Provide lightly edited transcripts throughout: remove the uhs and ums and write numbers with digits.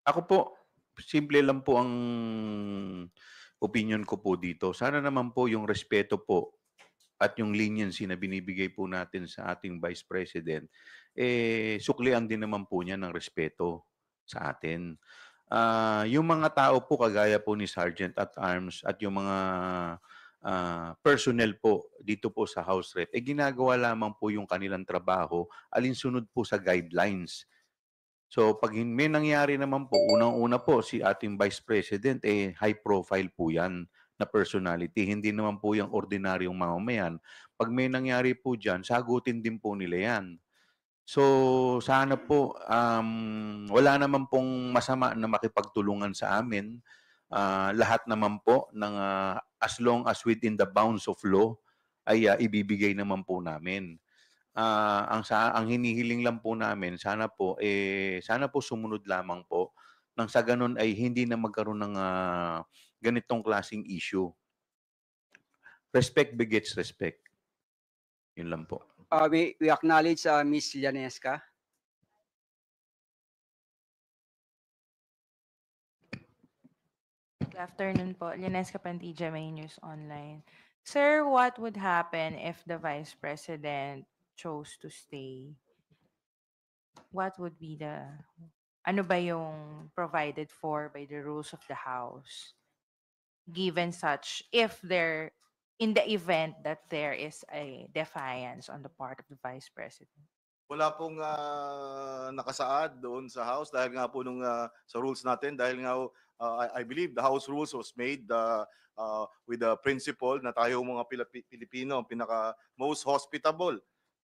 Ako po, simple lang po ang opinion ko po dito. Sana naman po yung respeto po at yung leniency na binibigay po natin sa ating Vice President, suklian din naman po niya ng respeto sa atin. Yung mga tao po kagaya po ni Sergeant at Arms at yung mga personnel po dito po sa House Rep, ginagawa lamang po yung kanilang trabaho alinsunod po sa guidelines. So, 'pag may nangyari naman po, unang-una po si ating Vice President, high profile po 'yan na personality. Hindi naman po 'yang ordinaryong mamamayan. 'Pag may nangyari po diyan, sagutin din po nila 'yan. So, sana po, wala naman pong masama na makipagtulungan sa amin. Lahat naman po ng, as long as within the bounds of law ay, ibibigay naman po namin. Ang hinihiling lang po namin sana po sumunod lamang po nang sa gano'n ay hindi na magkaroon ng, ganitong klaseng issue. Respect begets respect, 'yun lang po. We acknowledge Ms. Llanesca. Good afternoon po. Lines Kapantija, May News Online. Sir, what would happen if the Vice President chose to stay? What would be ano ba yung provided for by the rules of the House? Given such, in the event that there is a defiance on the part of the Vice President. Wala pong nakasaad doon sa House dahil nga po sa rules natin dahil nga I believe the House rules was made with the principle na tayo mga Pilipino ang pinaka most hospitable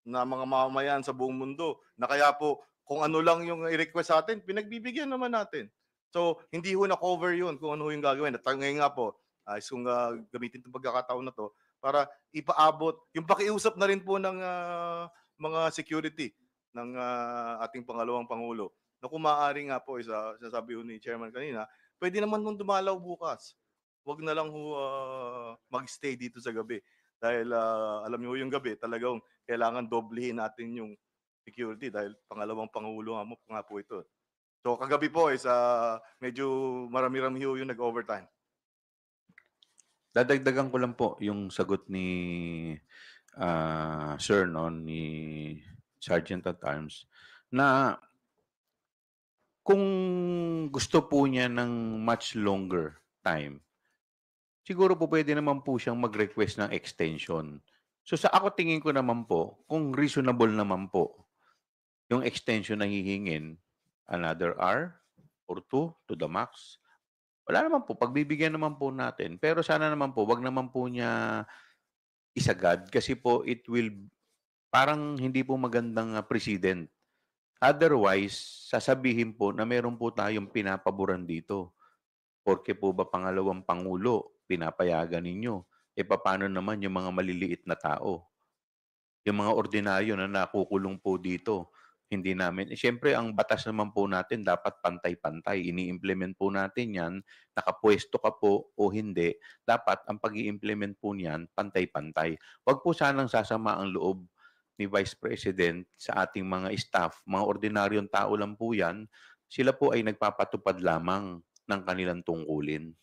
na mga mamamayan sa buong mundo na kaya po kung ano lang yung i-request sa atin, pinagbibigyan naman natin. So, hindi ho na-cover yun kung ano yung gagawin. At ngayon nga po, kung gamitin itong pagkakataon na to para ipaabot, yung pakiusap na rin po ng mga security ng ating pangalawang Pangulo na kung maaari nga po, sinasabi ho ni Chairman kanina, pwede naman mong dumalaw bukas. Huwag na lang ho mag-stay dito sa gabi. Dahil alam niyo yung gabi, talagang kailangan doblehin natin yung security dahil pangalawang Pangulo nga po ito. So kagabi po medyo marami-rami ho yung nag-overtime. Dadagdagan ko lang po yung sagot ni, sir 'no, ni Sergeant at Arms, na kung gusto po niya ng much longer time, siguro po puwede naman po siyang mag-request ng extension. So, sa ako tingin ko naman po, kung reasonable naman po yung extension na hihingin, another hour or 2 to the max, wala naman po, pagbibigyan naman po natin. Pero sana naman po, 'wag naman po niya isagad kasi po it will parang hindi po magandang, precedent. Otherwise, sasabihin po na meron po tayong pinapaboran dito. Porke po ba pangalawang pangulo, pinapayagan ninyo? Papaano naman yung mga maliliit na tao? Yung mga ordinaryo na nakukulong po dito, hindi namin siyempre ang batas naman po natin dapat pantay-pantay. Ini-implement po natin 'yan, nakapuwesto ka po o hindi, dapat ang pag-i-implement po niyan pantay-pantay. 'Wag po sanang sasama ang loob ni Vice President sa ating mga staff, mga ordinaryong tao lang po 'yan, sila po ay nagpapatupad lamang ng kanilang tungkulin.